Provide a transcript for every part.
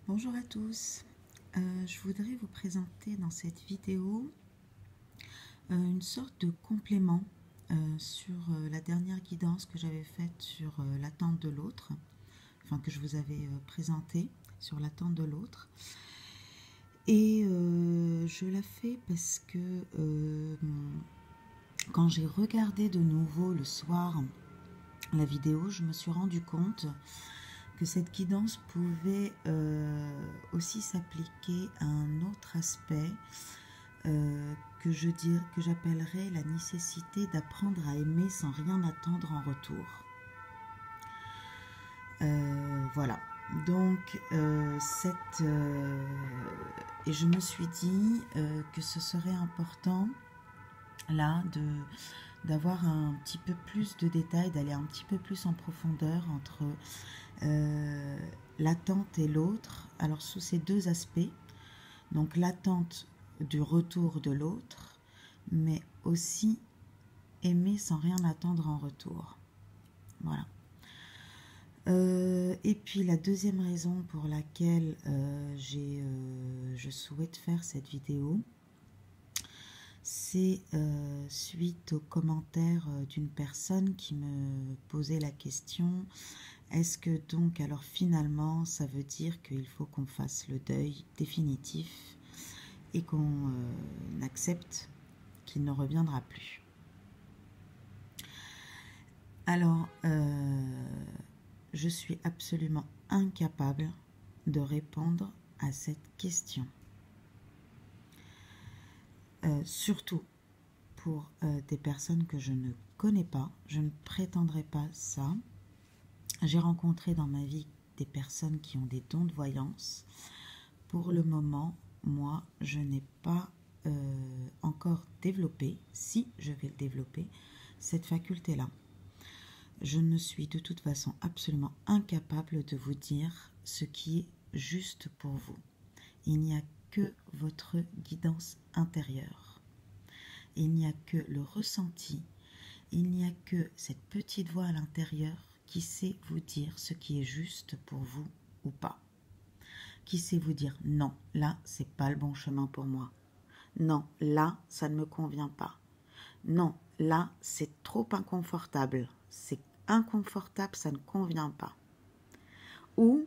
Bonjour à tous, je voudrais vous présenter dans cette vidéo une sorte de complément sur la dernière guidance que j'avais faite sur l'attente de l'autre, enfin que je vous avais présentée sur l'attente de l'autre. Et je la fais parce que quand j'ai regardé de nouveau le soir la vidéo, je me suis rendu compte que cette guidance pouvait aussi s'appliquer à un autre aspect que j'appellerais la nécessité d'apprendre à aimer sans rien attendre en retour. Voilà. Donc, et je me suis dit que ce serait important là d'avoir un petit peu plus de détails, d'aller un petit peu plus en profondeur entre l'attente et l'autre. Alors sous ces deux aspects, donc l'attente du retour de l'autre, mais aussi aimer sans rien attendre en retour. Voilà. Et puis la deuxième raison pour laquelle je souhaite faire cette vidéo, c'est suite aux commentaires d'une personne qui me posait la question: est-ce que donc alors finalement ça veut dire qu'il faut qu'on fasse le deuil définitif et qu'on accepte qu'il ne reviendra plus? Alors, je suis absolument incapable de répondre à cette question. Surtout pour des personnes que je ne connais pas, je ne prétendrai pas ça. J'ai rencontré dans ma vie des personnes qui ont des dons de voyance. Pour le moment, moi, je n'ai pas encore développé, si je vais le développer, cette faculté-là. Je ne suis de toute façon absolument incapable de vous dire ce qui est juste pour vous. Il n'y a que votre guidance intérieure. Il n'y a que le ressenti. Il n'y a que cette petite voix à l'intérieur qui sait vous dire ce qui est juste pour vous ou pas. Qui sait vous dire non, là, c'est pas le bon chemin pour moi. Non, là, ça ne me convient pas. Non, là, c'est trop inconfortable. C'est inconfortable, ça ne convient pas. Ou,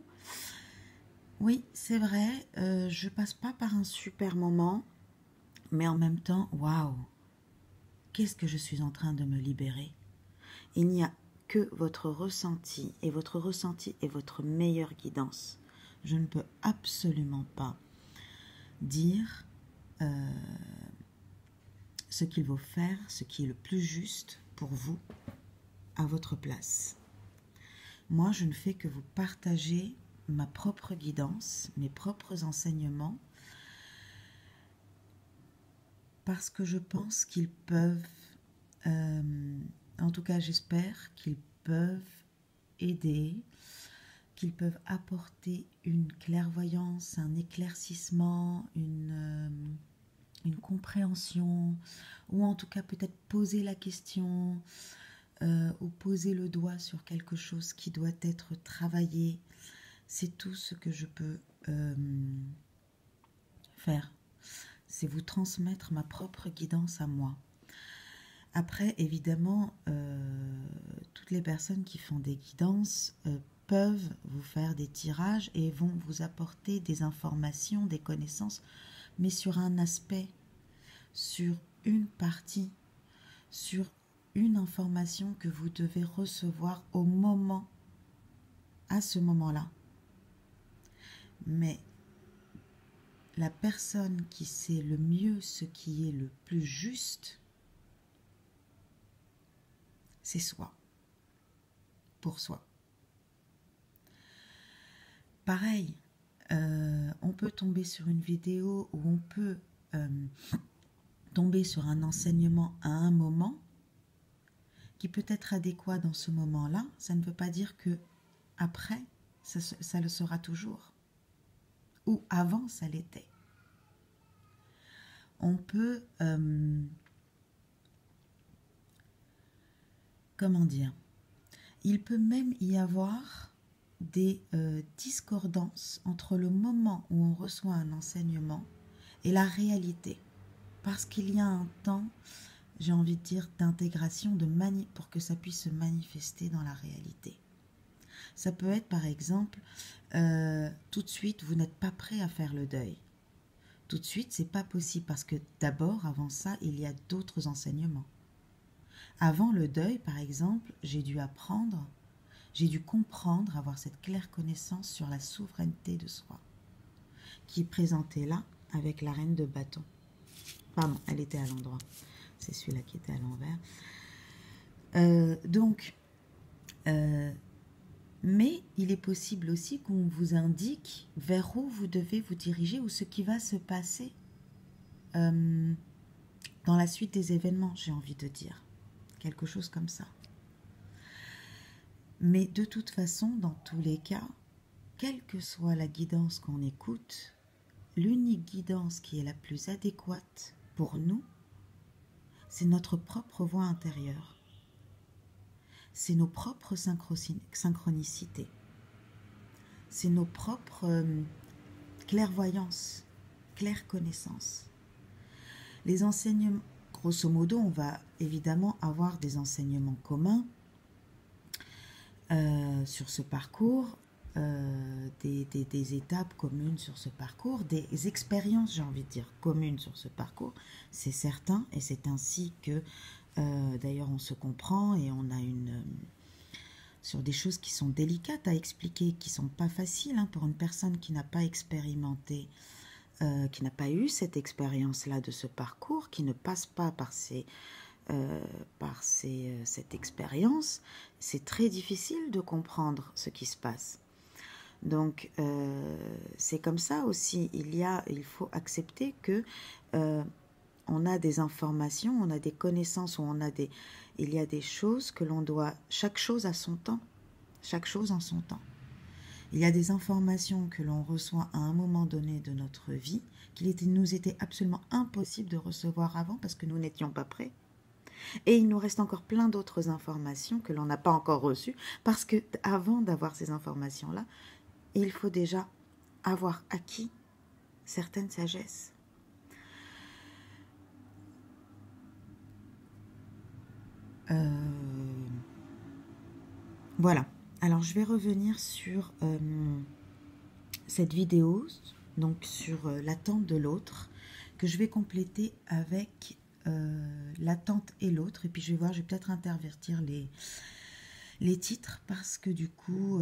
oui, c'est vrai, je passe pas par un super moment, mais en même temps, waouh, qu'est-ce que je suis en train de me libérer? Il n'y a que votre ressenti, et votre ressenti est votre meilleure guidance. Je ne peux absolument pas dire ce qu'il faut faire, ce qui est le plus juste pour vous, à votre place. Moi, je ne fais que vous partager ma propre guidance, mes propres enseignements, parce que je pense qu'ils peuvent, en tout cas j'espère qu'ils peuvent aider, qu'ils peuvent apporter une clairvoyance, un éclaircissement, une compréhension, ou en tout cas peut-être poser la question, ou poser le doigt sur quelque chose qui doit être travaillé. C'est tout ce que je peux faire. C'est vous transmettre ma propre guidance à moi. Après, évidemment, toutes les personnes qui font des guidances peuvent vous faire des tirages et vont vous apporter des informations, des connaissances, mais sur un aspect, sur une partie, sur une information que vous devez recevoir au moment, à ce moment-là. Mais la personne qui sait le mieux ce qui est le plus juste, c'est soi, pour soi. Pareil, on peut tomber sur une vidéo où on peut tomber sur un enseignement à un moment qui peut être adéquat dans ce moment-là. Ça ne veut pas dire que après, ça le sera toujours. Ou avant, ça l'était. On peut, comment dire, il peut même y avoir des discordances entre le moment où on reçoit un enseignement et la réalité. Parce qu'il y a un temps, j'ai envie de dire, d'intégration, pour que ça puisse se manifester dans la réalité. Ça peut être par exemple, tout de suite, vous n'êtes pas prêt à faire le deuil. Tout de suite, c'est pas possible parce que d'abord, avant ça, il y a d'autres enseignements. Avant le deuil, par exemple, j'ai dû apprendre, j'ai dû comprendre, avoir cette claire connaissance sur la souveraineté de soi, qui est présentée là avec la reine de bâton. Pardon, elle était à l'endroit. C'est celui-là qui était à l'envers. Mais il est possible aussi qu'on vous indique vers où vous devez vous diriger ou ce qui va se passer dans la suite des événements, j'ai envie de dire. Quelque chose comme ça. Mais de toute façon, dans tous les cas, quelle que soit la guidance qu'on écoute, l'unique guidance qui est la plus adéquate pour nous, c'est notre propre voix intérieure. C'est nos propres synchronicités. C'est nos propres clairvoyances, clairconnaissances. Les enseignements, grosso modo, on va évidemment avoir des enseignements communs sur ce parcours, des étapes communes sur ce parcours, des expériences, j'ai envie de dire, communes sur ce parcours, c'est certain, et c'est ainsi que d'ailleurs on se comprend et on a sur des choses qui sont délicates à expliquer, qui ne sont pas faciles pour une personne qui n'a pas expérimenté, qui n'a pas eu cette expérience-là de ce parcours, qui ne passe pas par cette expérience, c'est très difficile de comprendre ce qui se passe. Donc, c'est comme ça aussi, il faut accepter que on a des informations, on a des connaissances, il y a des choses que l'on doit, chaque chose a son temps, chaque chose en son temps. Il y a des informations que l'on reçoit à un moment donné de notre vie, nous était absolument impossible de recevoir avant parce que nous n'étions pas prêts. Et il nous reste encore plein d'autres informations que l'on n'a pas encore reçues parce que avant d'avoir ces informations-là, il faut déjà avoir acquis certaines sagesses. Voilà. Alors, je vais revenir sur cette vidéo, donc sur l'attente de l'autre, que je vais compléter avec l'attente et l'autre. Et puis, je vais voir, je vais peut-être intervertir les titres parce que du coup,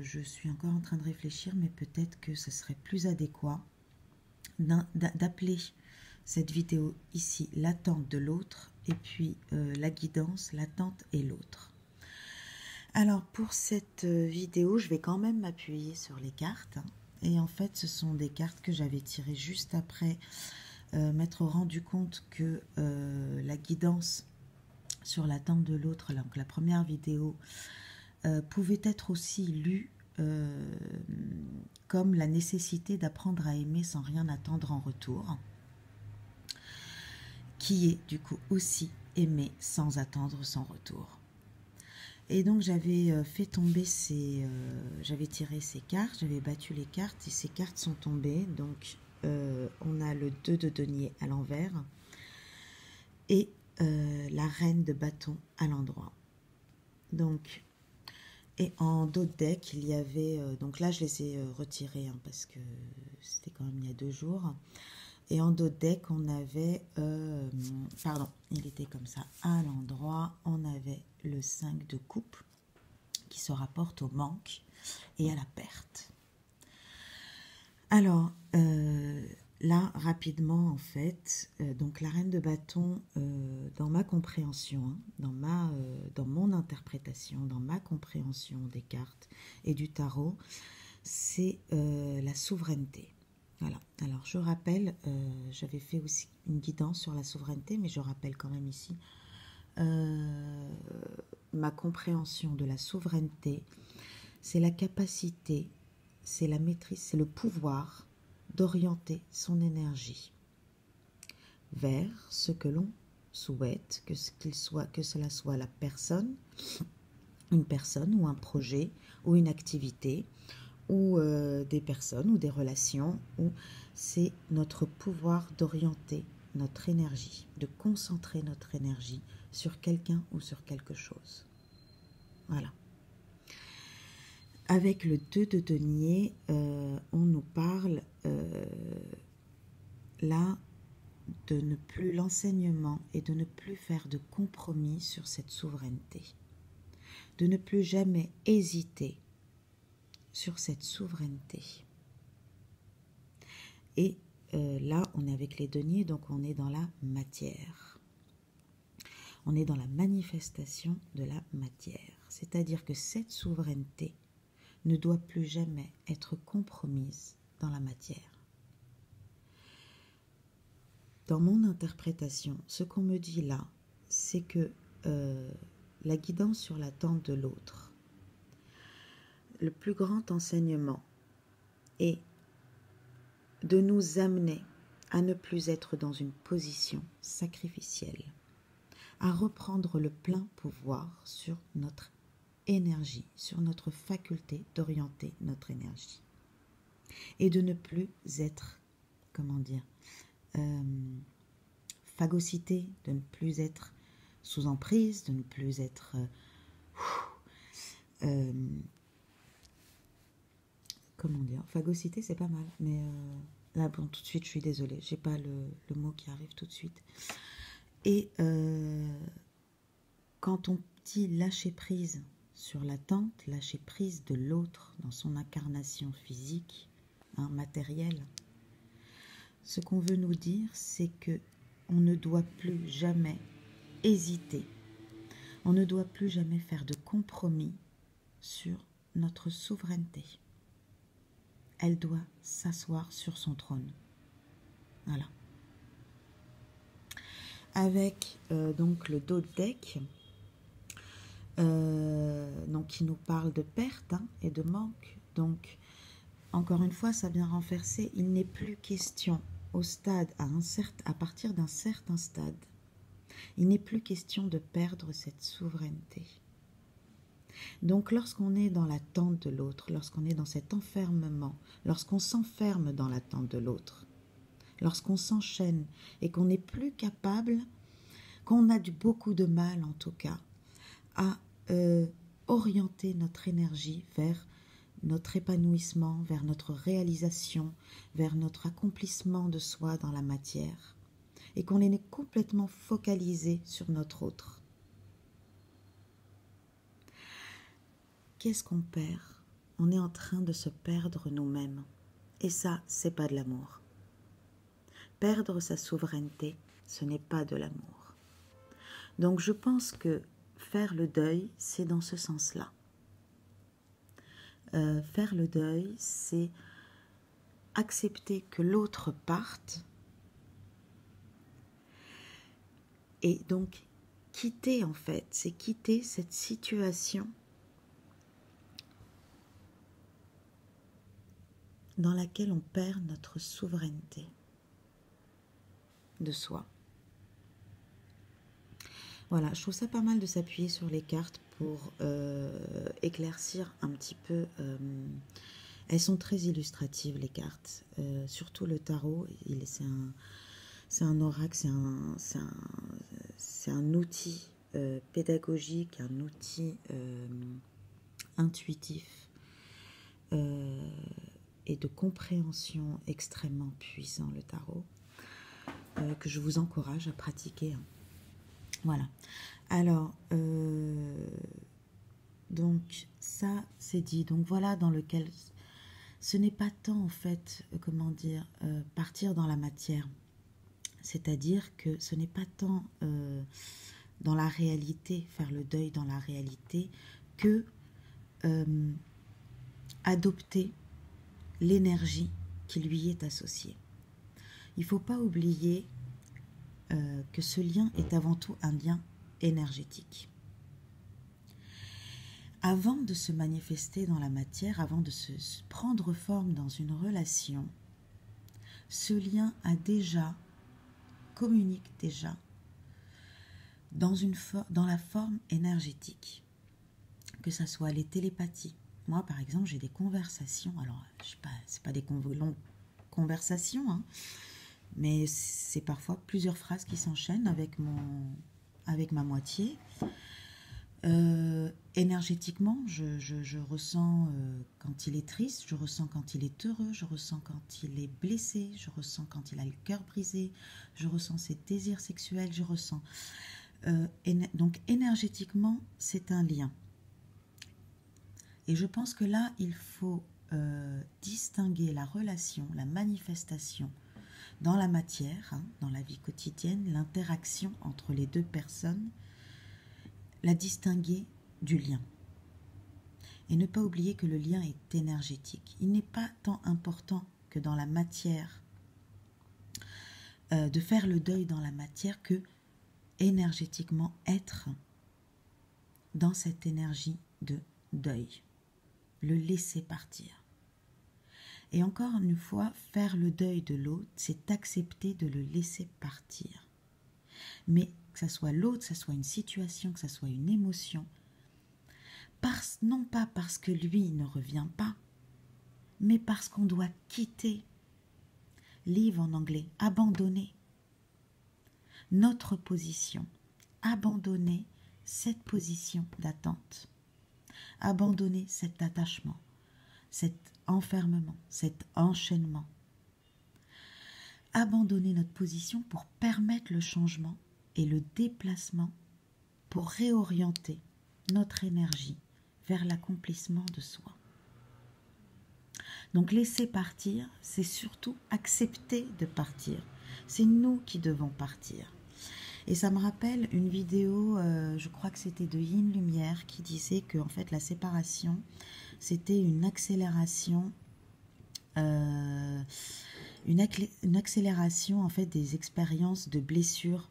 je suis encore en train de réfléchir, mais peut-être que ce serait plus adéquat d'appeler cette vidéo ici l'attente de l'autre et puis la guidance, l'attente et l'autre. Alors pour cette vidéo, je vais quand même m'appuyer sur les cartes. Et en fait, ce sont des cartes que j'avais tirées juste après m'être rendu compte que la guidance sur l'attente de l'autre, donc la première vidéo, pouvait être aussi lue comme la nécessité d'apprendre à aimer sans rien attendre en retour, qui est du coup aussi aimer sans attendre son retour. Et donc j'avais fait tomber j'avais tiré ces cartes, j'avais battu les cartes et ces cartes sont tombées. Donc on a le 2 de denier à l'envers et la reine de bâton à l'endroit. Donc, et en dos de deck, il y avait, donc là je les ai retirés parce que c'était quand même il y a 2 jours. Et en dos de deck, on avait, il était comme ça, à l'endroit, on avait le 5 de coupe qui se rapporte au manque et à la perte. Alors, là, rapidement, en fait, donc la reine de bâton, dans ma compréhension, dans mon interprétation, dans ma compréhension des cartes et du tarot, c'est la souveraineté. Voilà, alors je rappelle, j'avais fait aussi une guidance sur la souveraineté, mais je rappelle quand même ici ma compréhension de la souveraineté, c'est la capacité, c'est la maîtrise, c'est le pouvoir d'orienter son énergie vers ce que l'on souhaite, que cela soit la personne une personne ou un projet ou une activité ou des personnes ou des relations, ou c'est notre pouvoir d'orienter notre énergie, de concentrer notre énergie sur quelqu'un ou sur quelque chose. Voilà. Avec le 2 de denier, on nous parle là de ne plus l'enseignement et de ne plus faire de compromis sur cette souveraineté, de ne plus jamais hésiter sur cette souveraineté. Et là, on est avec les deniers, donc on est dans la matière. On est dans la manifestation de la matière. C'est-à-dire que cette souveraineté ne doit plus jamais être compromise dans la matière. Dans mon interprétation, ce qu'on me dit là, c'est que la guidance sur la tente de l'autre, le plus grand enseignement est de nous amener à ne plus être dans une position sacrificielle, à reprendre le plein pouvoir sur notre énergie, sur notre faculté d'orienter notre énergie, et de ne plus être, phagocyté, de ne plus être sous emprise, de ne plus être phagocyté, c'est pas mal, mais là, bon, tout de suite, je suis désolée, j'ai pas le mot qui arrive tout de suite. Et quand on dit lâcher prise sur l'attente, lâcher prise de l'autre dans son incarnation physique, matérielle, ce qu'on veut nous dire, c'est que on ne doit plus jamais hésiter, on ne doit plus jamais faire de compromis sur notre souveraineté. Elle doit s'asseoir sur son trône. Voilà. Avec donc le dos de deck, donc qui nous parle de perte et de manque. Donc, encore une fois, ça vient renverser. Il n'est plus question au stade, à partir d'un certain stade, il n'est plus question de perdre cette souveraineté. Donc, lorsqu'on est dans l'attente de l'autre, lorsqu'on est dans cet enfermement, lorsqu'on s'enferme dans l'attente de l'autre, lorsqu'on s'enchaîne et qu'on n'est plus capable, qu'on a beaucoup de mal en tout cas, à orienter notre énergie vers notre épanouissement, vers notre réalisation, vers notre accomplissement de soi dans la matière, et qu'on est complètement focalisé sur notre autre. Qu'est-ce qu'on perd? On est en train de se perdre nous-mêmes. Et ça, c'est pas de l'amour. Perdre sa souveraineté, ce n'est pas de l'amour. Donc je pense que faire le deuil, c'est dans ce sens-là. Faire le deuil, c'est accepter que l'autre parte et donc quitter, en fait, c'est quitter cette situation dans laquelle on perd notre souveraineté de soi. Voilà, je trouve ça pas mal de s'appuyer sur les cartes pour éclaircir un petit peu. Elles sont très illustratives, les cartes, surtout le tarot. C'est un oracle, c'est un outil pédagogique, un outil intuitif et de compréhension extrêmement puissant, le tarot, que je vous encourage à pratiquer. Voilà. Alors, donc ça c'est dit. Donc voilà dans lequel ce n'est pas tant en fait, partir dans la matière. C'est-à-dire que ce n'est pas tant dans la réalité, faire le deuil dans la réalité, que adopter l'énergie qui lui est associée. Il ne faut pas oublier que ce lien est avant tout un lien énergétique. Avant de se manifester dans la matière, avant de se prendre forme dans une relation, ce lien communique déjà dans la forme énergétique. que ça soit les télépathies. Moi, par exemple, j'ai des conversations. Alors, je sais pas, c'est pas des longues conversations, hein, mais c'est parfois plusieurs phrases qui s'enchaînent avec ma moitié. Énergétiquement, je ressens quand il est triste, je ressens quand il est heureux, je ressens quand il est blessé, je ressens quand il a le cœur brisé, je ressens ses désirs sexuels, je ressens. Donc énergétiquement, c'est un lien. Et je pense que là, il faut distinguer la relation, la manifestation dans la matière, hein, dans la vie quotidienne, l'interaction entre les deux personnes, la distinguer du lien. Et ne pas oublier que le lien est énergétique. Il n'est pas tant important que dans la matière, de faire le deuil dans la matière, que énergétiquement être dans cette énergie de deuil. Le laisser partir. Et encore une fois, faire le deuil de l'autre, c'est accepter de le laisser partir. Mais que ça soit l'autre, que ça soit une situation, que ça soit une émotion, non pas parce que lui ne revient pas, mais parce qu'on doit quitter, leave en anglais, abandonner notre position, abandonner cette position d'attente, abandonner cet attachement, cet enfermement, cet enchaînement, abandonner notre position pour permettre le changement et le déplacement, pour réorienter notre énergie vers l'accomplissement de soi. Donc laisser partir, c'est surtout accepter de partir. C'est nous qui devons partir. Et ça me rappelle une vidéo, je crois que c'était de Yin Lumière, qui disait que en fait la séparation, c'était une accélération, une accélération en fait des expériences de blessures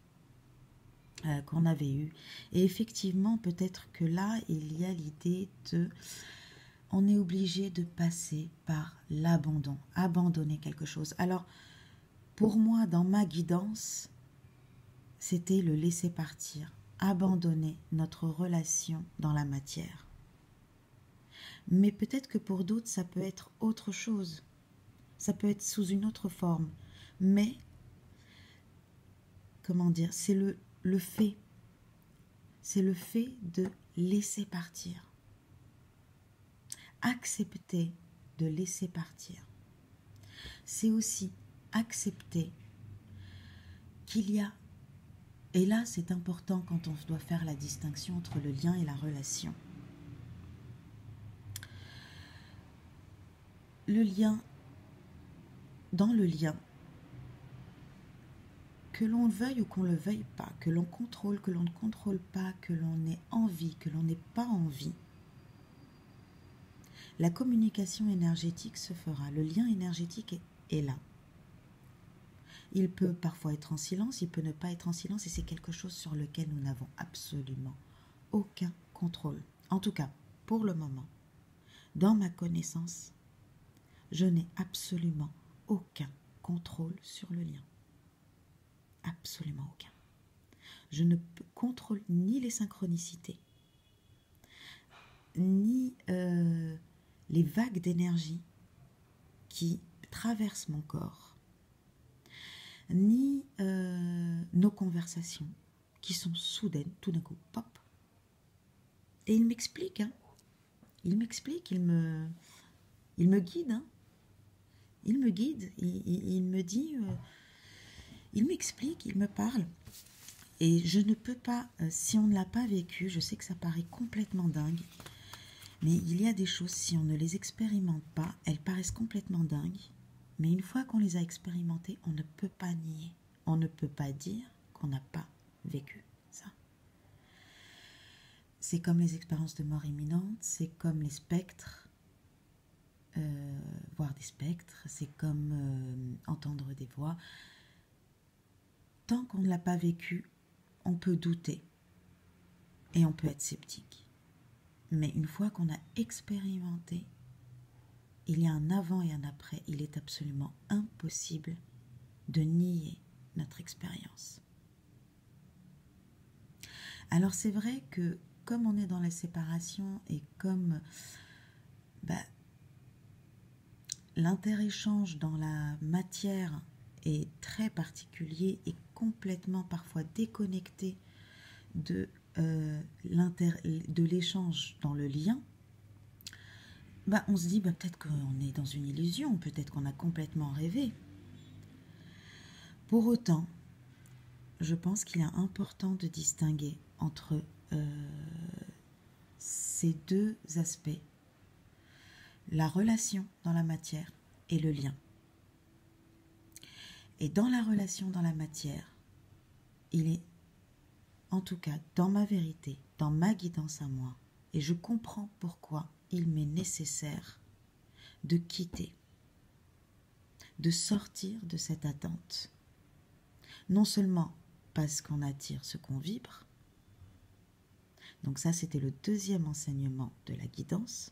qu'on avait eues. Et effectivement, peut-être que là, il y a l'idée de... On est obligé de passer par l'abandon, abandonner quelque chose. Alors, pour moi, dans ma guidance, c'était le laisser partir, abandonner notre relation dans la matière. Mais peut-être que pour d'autres, ça peut être autre chose. Ça peut être sous une autre forme. Mais, comment dire, c'est le fait. C'est le fait de laisser partir. Accepter de laisser partir. C'est aussi accepter qu'il y a, et là c'est important quand on doit faire la distinction entre le lien et la relation. Le lien, dans le lien, que l'on veuille ou qu'on ne le veuille pas, que l'on contrôle, que l'on ne contrôle pas, que l'on ait envie, que l'on n'ait pas envie, la communication énergétique se fera. Le lien énergétique est là. Il peut parfois être en silence, il peut ne pas être en silence, et c'est quelque chose sur lequel nous n'avons absolument aucun contrôle. En tout cas, pour le moment, dans ma connaissance, je n'ai absolument aucun contrôle sur le lien. Absolument aucun. Je ne contrôle ni les synchronicités, ni les vagues d'énergie qui traversent mon corps, ni nos conversations qui sont soudaines, tout d'un coup, pop. Et il m'explique, hein. Il m'explique, il me guide, hein. Il me guide, il me dit, il m'explique, il me parle. Et je ne peux pas, si on ne l'a pas vécu, je sais que ça paraît complètement dingue, mais il y a des choses, si on ne les expérimente pas, elles paraissent complètement dingues. Mais une fois qu'on les a expérimentées, on ne peut pas nier. On ne peut pas dire qu'on n'a pas vécu ça. C'est comme les expériences de mort imminente, c'est comme les spectres, voir des spectres, c'est comme entendre des voix. Tant qu'on ne l'a pas vécu, on peut douter et on peut être sceptique. Mais une fois qu'on a expérimenté, il y a un avant et un après. Il est absolument impossible de nier notre expérience. Alors c'est vrai que comme on est dans la séparation et comme l'interéchange dans la matière est très particulier et complètement parfois déconnecté de l'échange dans le lien, on se dit peut-être qu'on est dans une illusion, peut-être qu'on a complètement rêvé. Pour autant, je pense qu'il est important de distinguer entre ces deux aspects, la relation dans la matière et le lien. Et dans la relation dans la matière, il est, en tout cas dans ma vérité, dans ma guidance à moi, et je comprends pourquoi il m'est nécessaire de quitter, de sortir de cette attente. Non seulement parce qu'on attire ce qu'on vibre, donc ça c'était le deuxième enseignement de la guidance.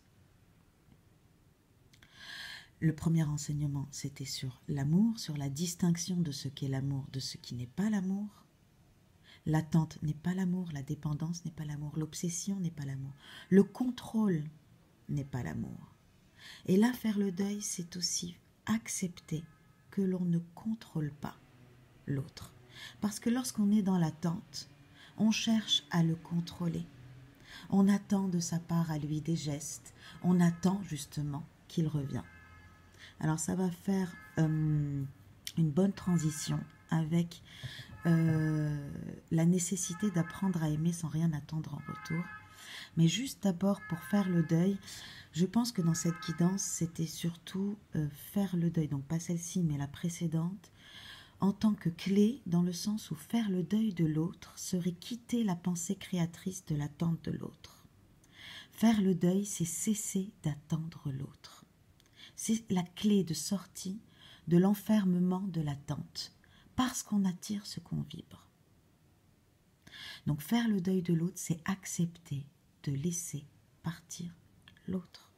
Le premier enseignement, c'était sur l'amour, sur la distinction de ce qu'est l'amour, de ce qui n'est pas l'amour. L'attente n'est pas l'amour, la dépendance n'est pas l'amour, l'obsession n'est pas l'amour, le contrôle n'est pas l'amour. Et là, faire le deuil, c'est aussi accepter que l'on ne contrôle pas l'autre. Parce que lorsqu'on est dans l'attente, on cherche à le contrôler. On attend de sa part à lui des gestes, on attend justement qu'il revienne. Alors ça va faire une bonne transition avec la nécessité d'apprendre à aimer sans rien attendre en retour. Mais juste d'abord pour faire le deuil, je pense que dans cette guidance, c'était surtout faire le deuil, donc pas celle-ci mais la précédente, en tant que clé dans le sens où faire le deuil de l'autre serait quitter la pensée créatrice de l'attente de l'autre. Faire le deuil, c'est cesser d'attendre l'autre. C'est la clé de sortie de l'enfermement de l'attente, parce qu'on attire ce qu'on vibre. Donc faire le deuil de l'autre, c'est accepter de laisser partir l'autre.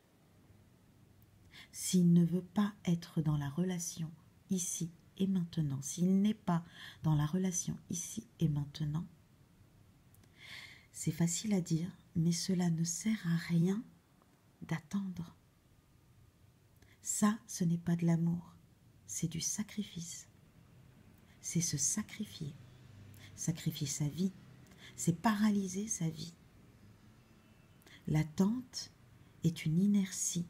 S'il ne veut pas être dans la relation ici et maintenant, s'il n'est pas dans la relation ici et maintenant, c'est facile à dire, mais cela ne sert à rien d'attendre. Ça, ce n'est pas de l'amour, c'est du sacrifice. C'est se sacrifier. Sacrifier sa vie, c'est paralyser sa vie. L'attente est une inertie.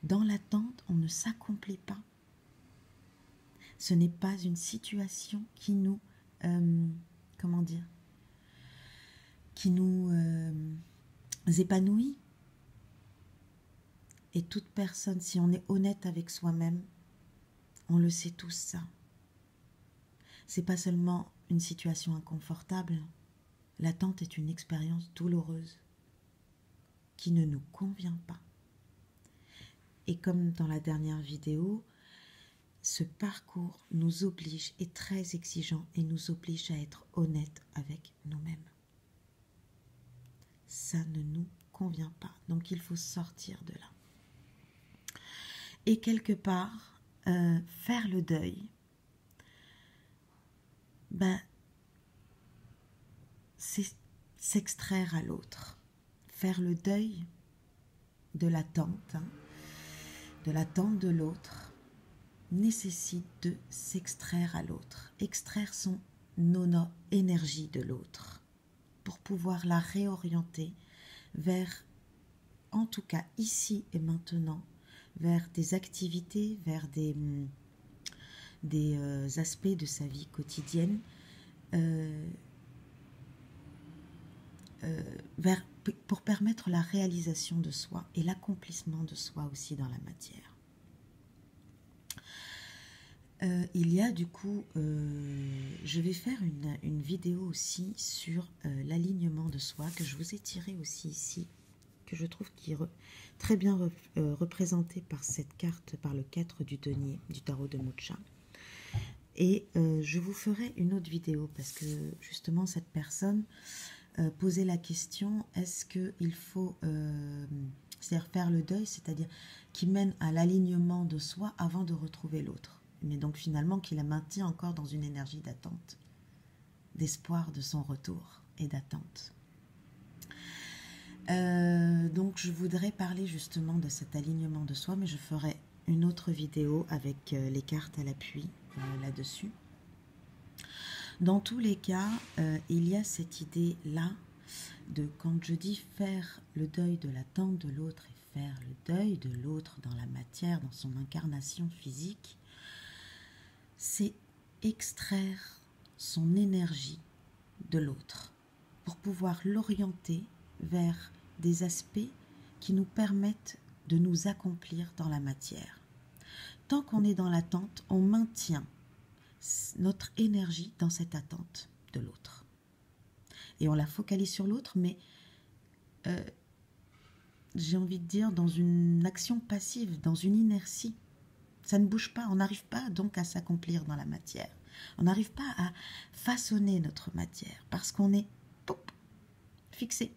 Dans l'attente, on ne s'accomplit pas. Ce n'est pas une situation qui nous, qui nous épanouit. Et toute personne, si on est honnête avec soi-même, on le sait tous ça. C'est pas seulement une situation inconfortable. L'attente est une expérience douloureuse qui ne nous convient pas. Et comme dans la dernière vidéo, ce parcours nous oblige, est très exigeant et nous oblige à être honnêtes avec nous-mêmes. Ça ne nous convient pas. Donc il faut sortir de là. Et quelque part, faire le deuil, c'est s'extraire à l'autre. Faire le deuil de l'attente, de l'attente de l'autre, nécessite de s'extraire à l'autre, extraire son énergie de l'autre, pour pouvoir la réorienter vers, en tout cas ici et maintenant, vers des activités, vers des aspects de sa vie quotidienne, pour permettre la réalisation de soi et l'accomplissement de soi aussi dans la matière. Il y a du coup, je vais faire une vidéo aussi sur l'alignement de soi, que je vous ai tiré aussi ici, que je trouve qui est très bien représenté par cette carte, par le 4 du denier du tarot de Mucha. Et je vous ferai une autre vidéo parce que justement cette personne posait la question, est-ce qu'il faut c'est-à-dire faire le deuil, c'est-à-dire qui mène à l'alignement de soi avant de retrouver l'autre, mais donc finalement qui la maintient encore dans une énergie d'attente, d'espoir de son retour et d'attente. Donc je voudrais parler justement de cet alignement de soi, mais je ferai une autre vidéo avec les cartes à l'appui là-dessus. Dans tous les cas, il y a cette idée-là de quand je dis faire le deuil de l'attente de l'autre et faire le deuil de l'autre dans la matière, dans son incarnation physique, c'est extraire son énergie de l'autre pour pouvoir l'orienter vers des aspects qui nous permettent de nous accomplir dans la matière. Tant qu'on est dans l'attente, on maintient notre énergie dans cette attente de l'autre. Et on la focalise sur l'autre, mais j'ai envie de dire dans une action passive, dans une inertie. Ça ne bouge pas, on n'arrive pas donc à s'accomplir dans la matière. On n'arrive pas à façonner notre matière parce qu'on est fixé.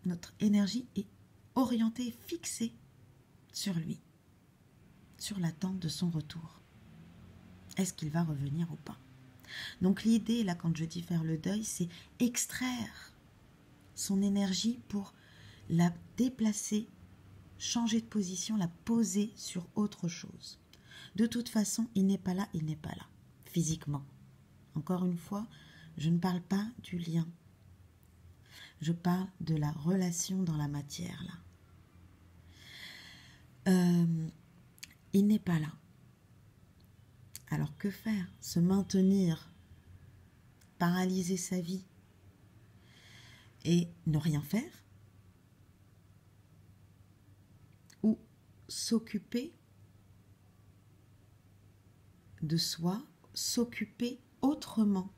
Notre énergie est orientée, fixée sur lui, sur l'attente de son retour. Est-ce qu'il va revenir ou pas? Donc l'idée, là, quand je dis faire le deuil, c'est extraire son énergie pour la déplacer, changer de position, la poser sur autre chose. De toute façon, il n'est pas là, physiquement. Encore une fois, je ne parle pas du lien. Je parle de la relation dans la matière, là. Il n'est pas là. Alors que faire? Se maintenir, paralyser sa vie et ne rien faire? Ou s'occuper de soi, s'occuper autrement?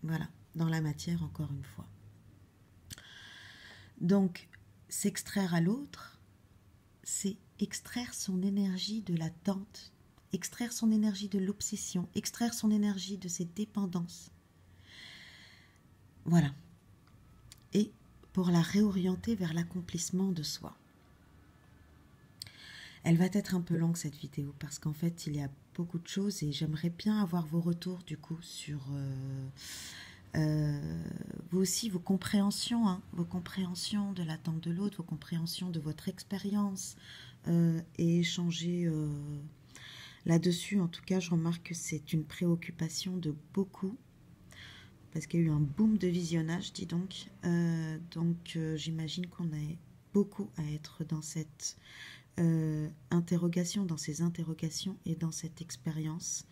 Voilà, dans la matière encore une fois. Donc, s'extraire à l'autre, c'est extraire son énergie de l'attente, extraire son énergie de l'obsession, extraire son énergie de ses dépendances. Voilà. Et pour la réorienter vers l'accomplissement de soi. Elle va être un peu longue cette vidéo parce qu'en fait il y a beaucoup de choses et j'aimerais bien avoir vos retours du coup sur vous aussi, vos compréhensions de l'attente de l'autre, vos compréhensions de votre expérience et échanger là-dessus. En tout cas, je remarque que c'est une préoccupation de beaucoup parce qu'il y a eu un boom de visionnage, dis donc. J'imagine qu'on est beaucoup à être dans cette interrogation, dans ces interrogations et dans cette expérience.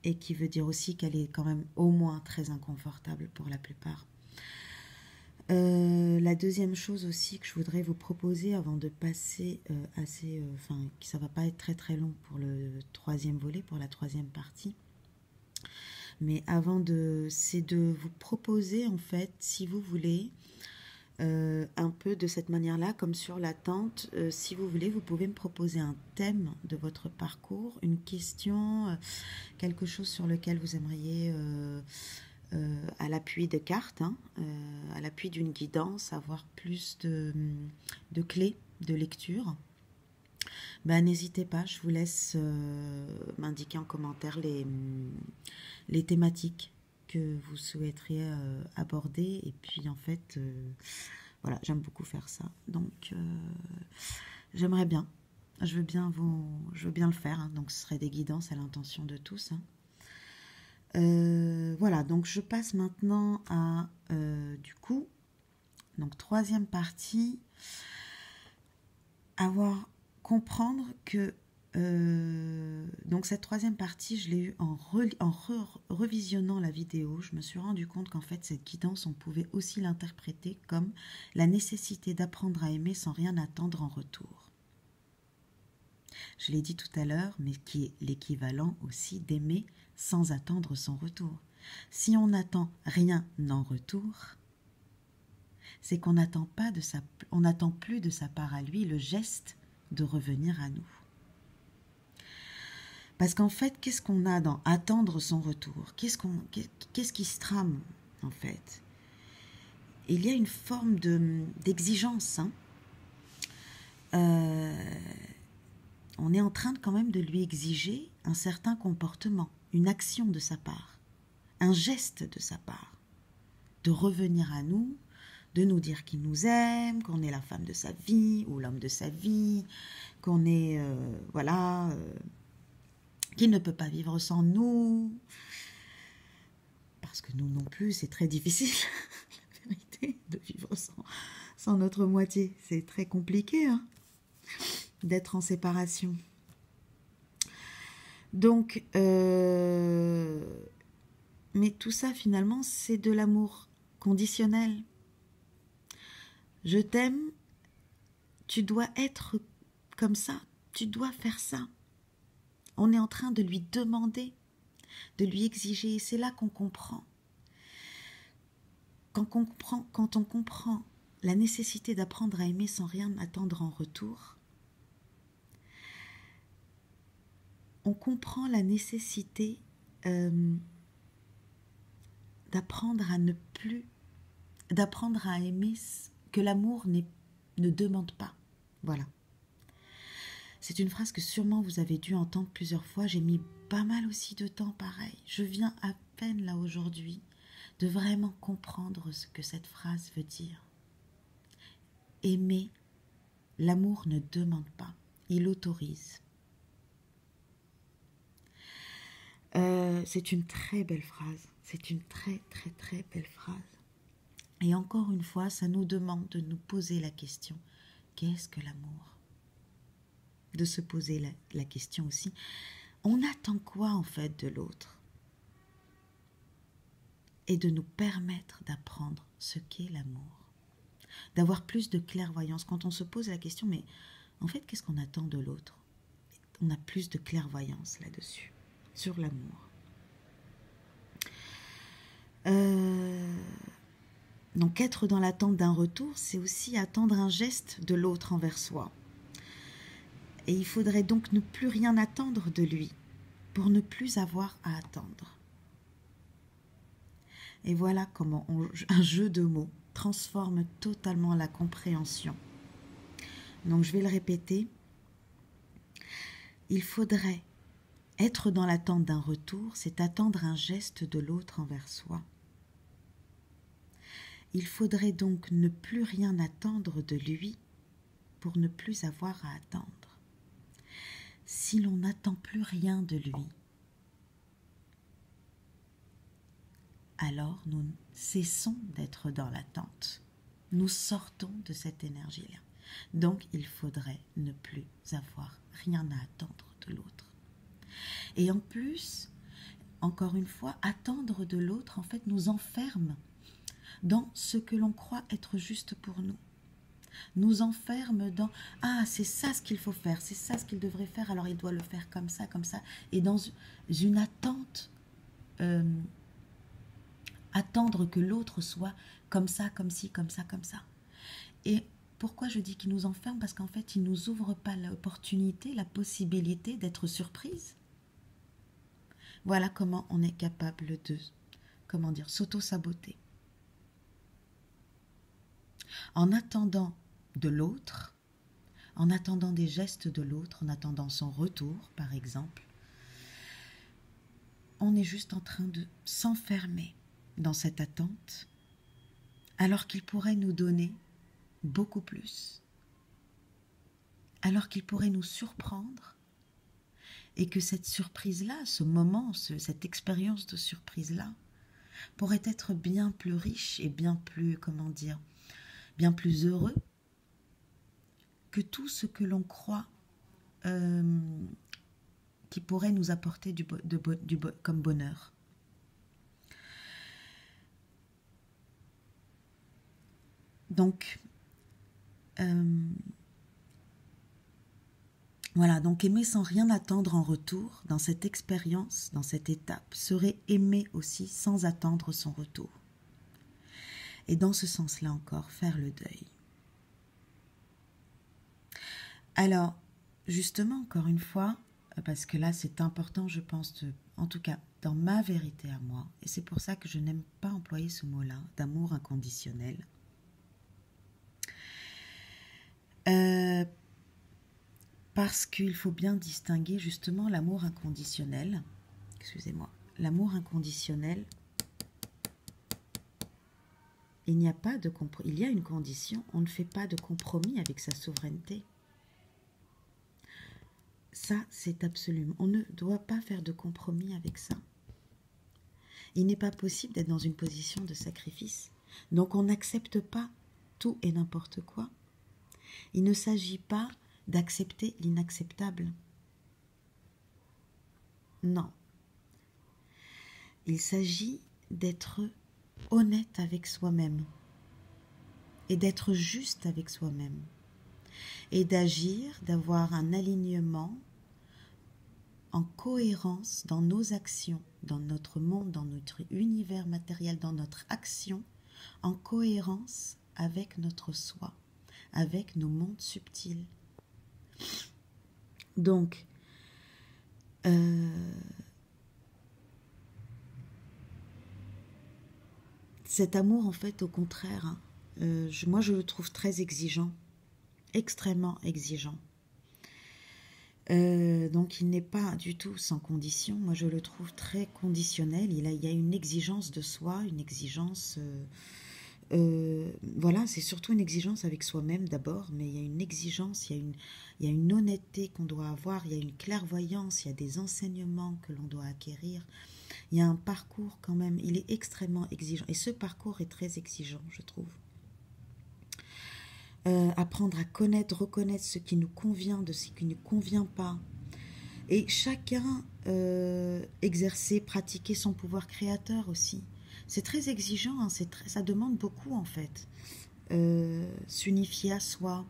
Et qui veut dire aussi qu'elle est quand même au moins très inconfortable pour la plupart. La deuxième chose aussi que je voudrais vous proposer avant de passer ça va pas être très très long pour le troisième volet, pour la troisième partie, mais c'est de vous proposer en fait, si vous voulez, un peu de cette manière-là, comme sur l'attente. Si vous voulez, vous pouvez me proposer un thème de votre parcours, une question, quelque chose sur lequel vous aimeriez, à l'appui de cartes, à l'appui d'une guidance, avoir plus de clés de lecture. N'hésitez pas, je vous laisse m'indiquer en commentaire les thématiques que vous souhaiteriez aborder, et puis en fait voilà, j'aime beaucoup faire ça, donc j'aimerais bien, je veux bien le faire, donc ce serait des guidances à l'intention de tous, voilà, donc je passe maintenant à du coup, donc troisième partie, comprendre que donc cette troisième partie, je l'ai eue en revisionnant la vidéo. Je me suis rendu compte qu'en fait cette guidance, on pouvait aussi l'interpréter comme la nécessité d'apprendre à aimer sans rien attendre en retour. Je l'ai dit tout à l'heure, mais qui est l'équivalent aussi d'aimer sans attendre son retour. Si on n'attend rien en retour, c'est qu'on n'attend plus de sa part à lui le geste de revenir à nous. Parce qu'en fait, qu'est-ce qu'on a dans attendre son retour? Qu'est-ce qui se trame, en fait? Il y a une forme d'exigence. On est en train quand même de lui exiger un certain comportement. une action de sa part, un geste de sa part, de revenir à nous, de nous dire qu'il nous aime, qu'on est la femme de sa vie ou l'homme de sa vie, qu'on est, qu'il ne peut pas vivre sans nous, parce que nous non plus, c'est très difficile, la vérité, de vivre sans notre moitié. C'est très compliqué, hein, d'être en séparation. Donc, mais tout ça, finalement, c'est de l'amour conditionnel. Je t'aime, tu dois être comme ça, tu dois faire ça. On est en train de lui demander, de lui exiger, et c'est là qu'on comprend. Quand on comprend la nécessité d'apprendre à aimer sans rien attendre en retour, on comprend la nécessité d'apprendre à aimer que l'amour ne demande pas. Voilà. C'est une phrase que sûrement vous avez dû entendre plusieurs fois. J'ai mis pas mal aussi de temps pareil. Je viens à peine là aujourd'hui de vraiment comprendre ce que cette phrase veut dire. Aimer, l'amour ne demande pas, il autorise. C'est une très belle phrase. C'est une très très très belle phrase. Et encore une fois, ça nous demande de nous poser la question, qu'est-ce que l'amour ? De se poser la question aussi, on attend quoi en fait de l'autre ? Et de nous permettre d'apprendre ce qu'est l'amour. D'avoir plus de clairvoyance. Quand on se pose la question, mais en fait, qu'est-ce qu'on attend de l'autre ? On a plus de clairvoyance là-dessus, sur l'amour. Donc être dans l'attente d'un retour, c'est aussi attendre un geste de l'autre envers soi. Et il faudrait donc ne plus rien attendre de lui pour ne plus avoir à attendre. Et voilà comment un jeu de mots transforme totalement la compréhension. Donc je vais le répéter. Il faudrait être dans l'attente d'un retour, c'est attendre un geste de l'autre envers soi. Il faudrait donc ne plus rien attendre de lui pour ne plus avoir à attendre. Si l'on n'attend plus rien de lui, alors nous cessons d'être dans l'attente. Nous sortons de cette énergie-là. Donc il faudrait ne plus avoir rien à attendre de l'autre. Et en plus, encore une fois, attendre de l'autre, en fait, nous enferme dans ce que l'on croit être juste pour nous. Nous enferme dans « Ah, c'est ça ce qu'il faut faire, c'est ça ce qu'il devrait faire, alors il doit le faire comme ça, comme ça. » Et dans une attente, attendre que l'autre soit comme ça, comme ci, comme ça, comme ça. Et pourquoi je dis qu'il nous enferme ? Parce qu'en fait, il ne nous ouvre pas l'opportunité, la possibilité d'être surprise. Voilà comment on est capable de, s'auto-saboter. En attendant de l'autre, en attendant des gestes de l'autre, en attendant son retour, par exemple, on est juste en train de s'enfermer dans cette attente, alors qu'il pourrait nous donner beaucoup plus, alors qu'il pourrait nous surprendre, et que cette surprise-là, ce moment, cette expérience de surprise-là, pourrait être bien plus riche et bien plus, bien plus heureux que tout ce que l'on croit qui pourrait nous apporter comme bonheur. Donc, voilà, donc aimer sans rien attendre en retour, dans cette expérience, dans cette étape, serait aimer aussi sans attendre son retour. Et dans ce sens-là encore, faire le deuil. Alors, justement, encore une fois, parce que là c'est important, je pense, en tout cas, dans ma vérité à moi, et c'est pour ça que je n'aime pas employer ce mot-là, d'amour inconditionnel. Parce qu'il faut bien distinguer justement l'amour inconditionnel, excusez-moi, l'amour inconditionnel, il n'y a pas de compromis, il y a une condition, on ne fait pas de compromis avec sa souveraineté. Ça, c'est absolument, on ne doit pas faire de compromis avec ça. Il n'est pas possible d'être dans une position de sacrifice. Donc on n'accepte pas tout et n'importe quoi. Il ne s'agit pas d'accepter l'inacceptable. Non. Il s'agit d'être honnête avec soi-même et d'être juste avec soi-même et d'agir, d'avoir un alignement en cohérence dans nos actions, dans notre monde, dans notre univers matériel, dans notre action, en cohérence avec notre soi, avec nos mondes subtils. Donc, cet amour, en fait, au contraire, moi je le trouve très exigeant, extrêmement exigeant. Donc il n'est pas du tout sans condition, moi je le trouve très conditionnel, il y a une exigence de soi, une exigence, voilà, c'est surtout une exigence avec soi-même d'abord, mais il y a une exigence, il y a une honnêteté qu'on doit avoir, il y a une clairvoyance, il y a des enseignements que l'on doit acquérir, il y a un parcours quand même, il est extrêmement exigeant, et ce parcours est très exigeant, je trouve. Apprendre à connaître, reconnaître ce qui nous convient de ce qui ne convient pas. Et chacun exercer, pratiquer son pouvoir créateur aussi. C'est très exigeant, hein, ça demande beaucoup en fait. S'unifier à soi.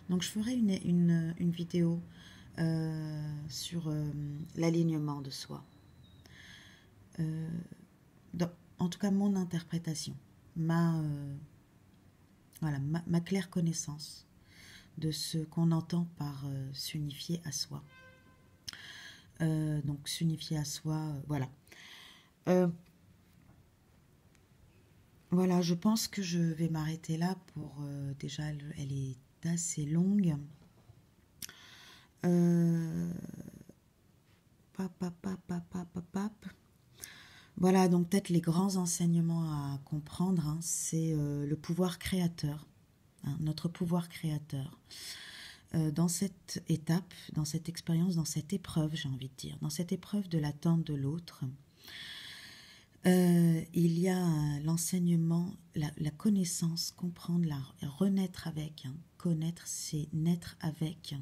Donc je ferai une vidéo sur l'alignement de soi. En tout cas mon interprétation, voilà, ma claire connaissance de ce qu'on entend par s'unifier à soi. Donc s'unifier à soi, voilà. Voilà, je pense que je vais m'arrêter là pour... déjà, elle est assez longue. Voilà, donc peut-être les grands enseignements à comprendre, hein, c'est le pouvoir créateur, hein, notre pouvoir créateur. Dans cette étape, dans cette expérience, dans cette épreuve, j'ai envie de dire, dans cette épreuve de l'attente de l'autre, il y a l'enseignement, la connaissance, comprendre, renaître avec, hein. Connaître, c'est naître avec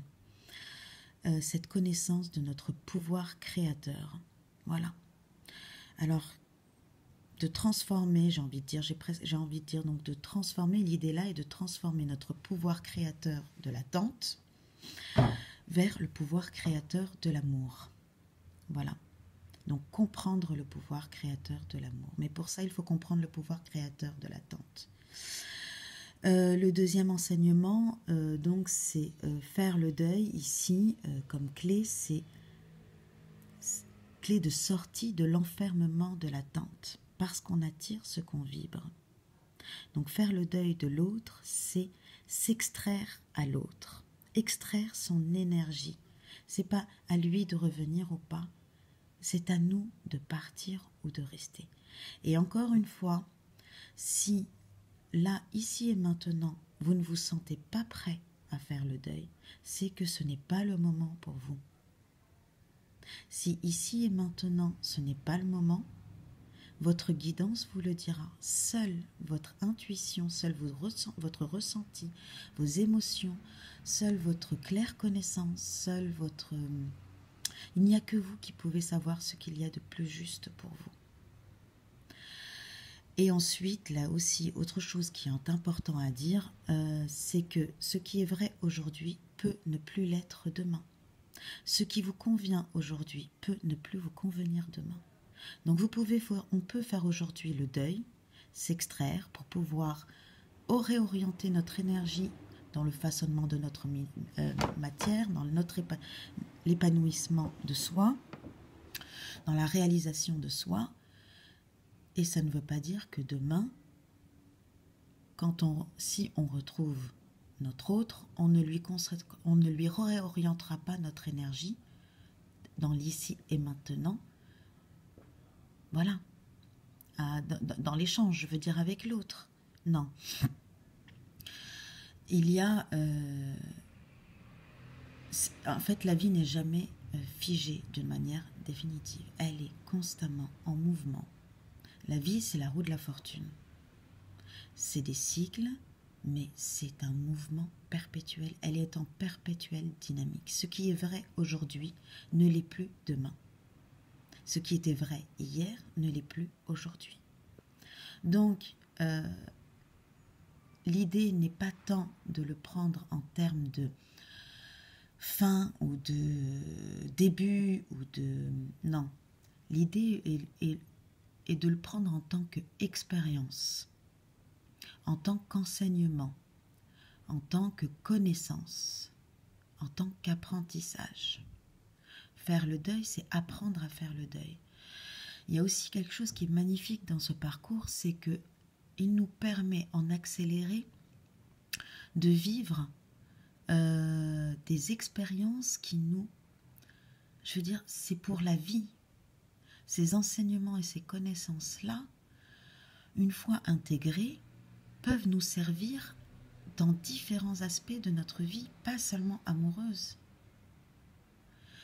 cette connaissance de notre pouvoir créateur. Voilà. Alors, de transformer, j'ai envie de dire donc de transformer, l'idée là est de transformer notre pouvoir créateur de l'attente vers le pouvoir créateur de l'amour. Voilà. Donc comprendre le pouvoir créateur de l'amour. Mais pour ça, il faut comprendre le pouvoir créateur de l'attente. Le deuxième enseignement, donc, c'est faire le deuil ici comme clé, c'est clé de sortie de l'enfermement de l'attente, parce qu'on attire ce qu'on vibre. Donc faire le deuil de l'autre, c'est s'extraire à l'autre, extraire son énergie. C'est pas à lui de revenir ou pas, c'est à nous de partir ou de rester. Et encore une fois, si là, ici et maintenant, vous ne vous sentez pas prêt à faire le deuil, c'est que ce n'est pas le moment pour vous. Si ici et maintenant, ce n'est pas le moment, votre guidance vous le dira. Seule votre intuition, seul votre ressenti, vos émotions, seule votre claire connaissance, seul votre... Il n'y a que vous qui pouvez savoir ce qu'il y a de plus juste pour vous. Et ensuite, là aussi, autre chose qui est important à dire, c'est que ce qui est vrai aujourd'hui peut ne plus l'être demain. Ce qui vous convient aujourd'hui peut ne plus vous convenir demain. Donc on peut faire aujourd'hui le deuil, s'extraire pour pouvoir réorienter notre énergie dans le façonnement de notre matière, dans l'épanouissement de soi, dans la réalisation de soi. Et ça ne veut pas dire que demain, si on retrouve notre autre, on ne lui réorientera pas notre énergie dans l'ici et maintenant voilà, dans l'échange, je veux dire avec l'autre. Non. Il y a... en fait, la vie n'est jamais figée d'une manière définitive. Elle est constamment en mouvement. La vie, c'est la roue de la fortune. C'est des cycles, mais c'est un mouvement perpétuel. Elle est en perpétuelle dynamique. Ce qui est vrai aujourd'hui ne l'est plus demain. Ce qui était vrai hier ne l'est plus aujourd'hui. Donc, l'idée n'est pas tant de le prendre en termes de fin ou de début ou de... Non, l'idée est de le prendre en tant qu'expérience, en tant qu'enseignement, en tant que connaissance, en tant qu'apprentissage. Faire le deuil, c'est apprendre à faire le deuil. Il y a aussi quelque chose qui est magnifique dans ce parcours, c'est qu'il nous permet en accéléré de vivre des expériences qui nous... Je veux dire, c'est pour la vie. Ces enseignements et ces connaissances-là, une fois intégrés, peuvent nous servir dans différents aspects de notre vie, pas seulement amoureuse.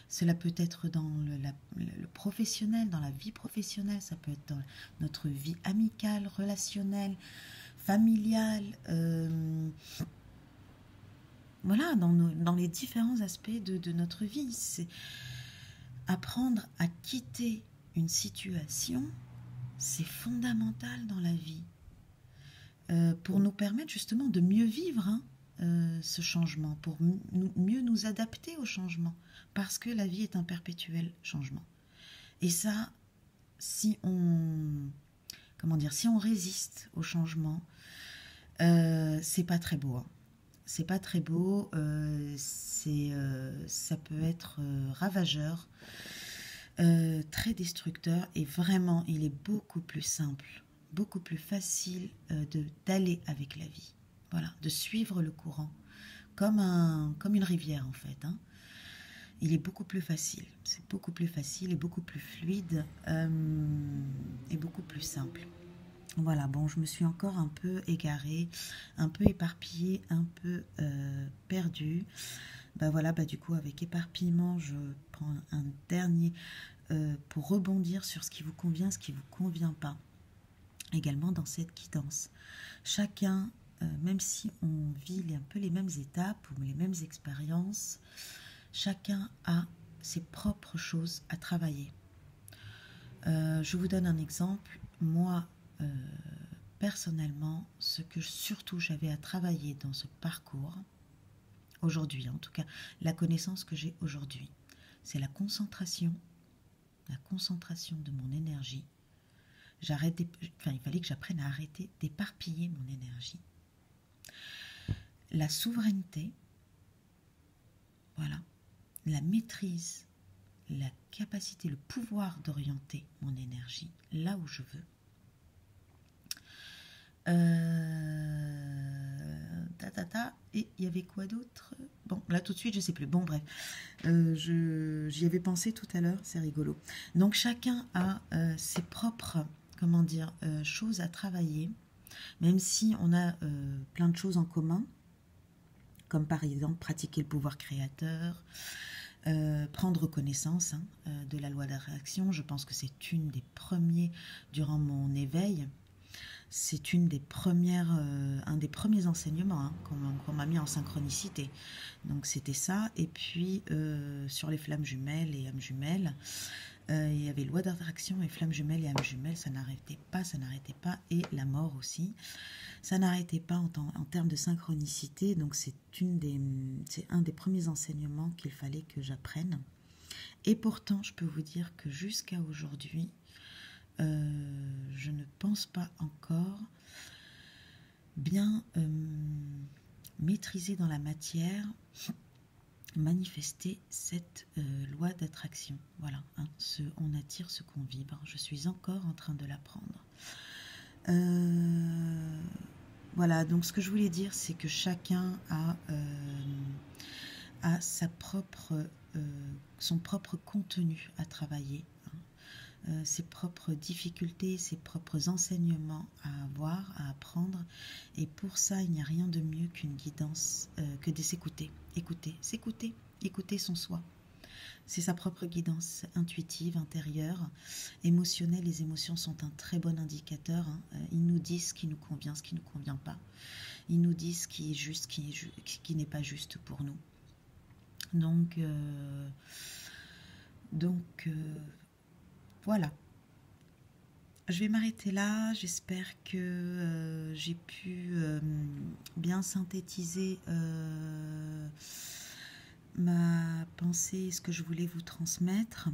Cela peut être dans le professionnel, dans la vie professionnelle, ça peut être dans notre vie amicale, relationnelle, familiale, voilà, dans les différents aspects de notre vie. C'est apprendre à quitter une situation, c'est fondamental dans la vie, pour nous permettre justement de mieux vivre ce changement, pour mieux nous adapter au changement, parce que la vie est un perpétuel changement. Et ça, si on résiste au changement, c'est pas très beau. C'est pas très beau, ça peut être ravageur, très destructeur, et vraiment, il est beaucoup plus simple, beaucoup plus facile d'aller avec la vie. Voilà, de suivre le courant, comme une rivière en fait. Il est beaucoup plus facile, c'est beaucoup plus facile et beaucoup plus fluide et beaucoup plus simple. Voilà, bon, je me suis encore un peu égarée, un peu éparpillée, un peu perdue. Voilà, du coup, avec éparpillement, je prends un dernier pour rebondir sur ce qui vous convient, ce qui ne vous convient pas. Également dans cette guidance. Chacun, même si on vit un peu les mêmes étapes ou les mêmes expériences, chacun a ses propres choses à travailler. Je vous donne un exemple. Moi, personnellement, ce que surtout j'avais à travailler dans ce parcours, aujourd'hui en tout cas, la connaissance que j'ai aujourd'hui, c'est la concentration de mon énergie. Il fallait que j'apprenne à arrêter d'éparpiller mon énergie. La souveraineté, voilà, la maîtrise, la capacité, le pouvoir d'orienter mon énergie là où je veux. Et il y avait quoi d'autre? Bon, là tout de suite je sais plus. Bon, bref, j'y avais pensé tout à l'heure, c'est rigolo. Donc chacun a ses propres choses à travailler, même si on a plein de choses en commun, comme par exemple pratiquer le pouvoir créateur, prendre connaissance de la loi d'attraction. Je pense que c'est une des premiers durant mon éveil. C'est un des premiers enseignements qu'on m'a mis en synchronicité. Donc c'était ça. Et puis sur les flammes jumelles et âmes jumelles, il y avait loi d'attraction et flammes jumelles et âmes jumelles. Ça n'arrêtait pas. Et la mort aussi. Ça n'arrêtait pas en termes de synchronicité. Donc c'est un des premiers enseignements qu'il fallait que j'apprenne. Et pourtant, je peux vous dire que jusqu'à aujourd'hui, je ne pense pas encore bien maîtriser dans la matière, manifester cette loi d'attraction. Voilà, on attire ce qu'on vibre. Je suis encore en train de l'apprendre. Voilà, donc ce que je voulais dire, c'est que chacun a son propre contenu à travailler. ses propres difficultés, ses propres enseignements à avoir, à apprendre. Et pour ça, il n'y a rien de mieux qu'une guidance, que de s'écouter. Écouter son soi. C'est sa propre guidance intuitive, intérieure, émotionnelle. Les émotions sont un très bon indicateur. Ils nous disent ce qui nous convient, ce qui ne nous convient pas. Ils nous disent ce qui est juste, qui n'est pas juste pour nous. Donc, voilà. Je vais m'arrêter là. J'espère que j'ai pu bien synthétiser ma pensée, ce que je voulais vous transmettre.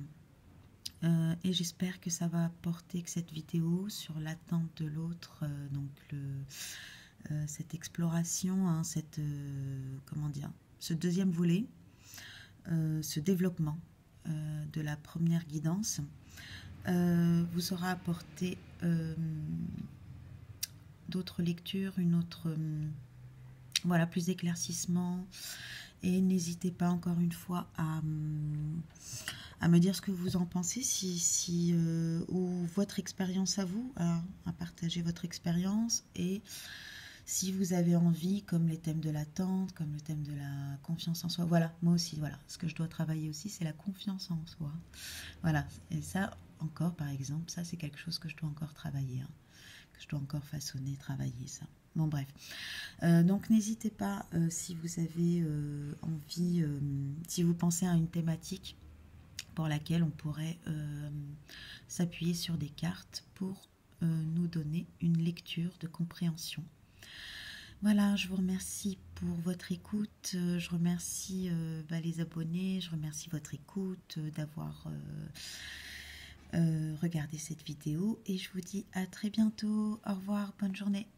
Et j'espère que ça va apporter que cette vidéo sur l'attente de l'autre, cette exploration, hein, comment dire, ce deuxième volet, ce développement de la première guidance, vous aura apporté d'autres lectures, voilà, plus d'éclaircissement. Et n'hésitez pas encore une fois à me dire ce que vous en pensez, ou votre expérience à vous, à partager votre expérience. Et si vous avez envie, comme les thèmes de l'attente, comme le thème de la confiance en soi, voilà, moi aussi, voilà, ce que je dois travailler aussi, c'est la confiance en soi. Voilà, et ça encore, par exemple, ça c'est quelque chose que je dois encore travailler, hein, que je dois encore façonner, travailler ça. Bon, bref. Donc, n'hésitez pas, si vous avez envie, si vous pensez à une thématique pour laquelle on pourrait s'appuyer sur des cartes pour nous donner une lecture de compréhension. Voilà, je vous remercie pour votre écoute, je remercie les abonnés, je remercie votre écoute, d'avoir regardé cette vidéo, et je vous dis à très bientôt. Au revoir, bonne journée.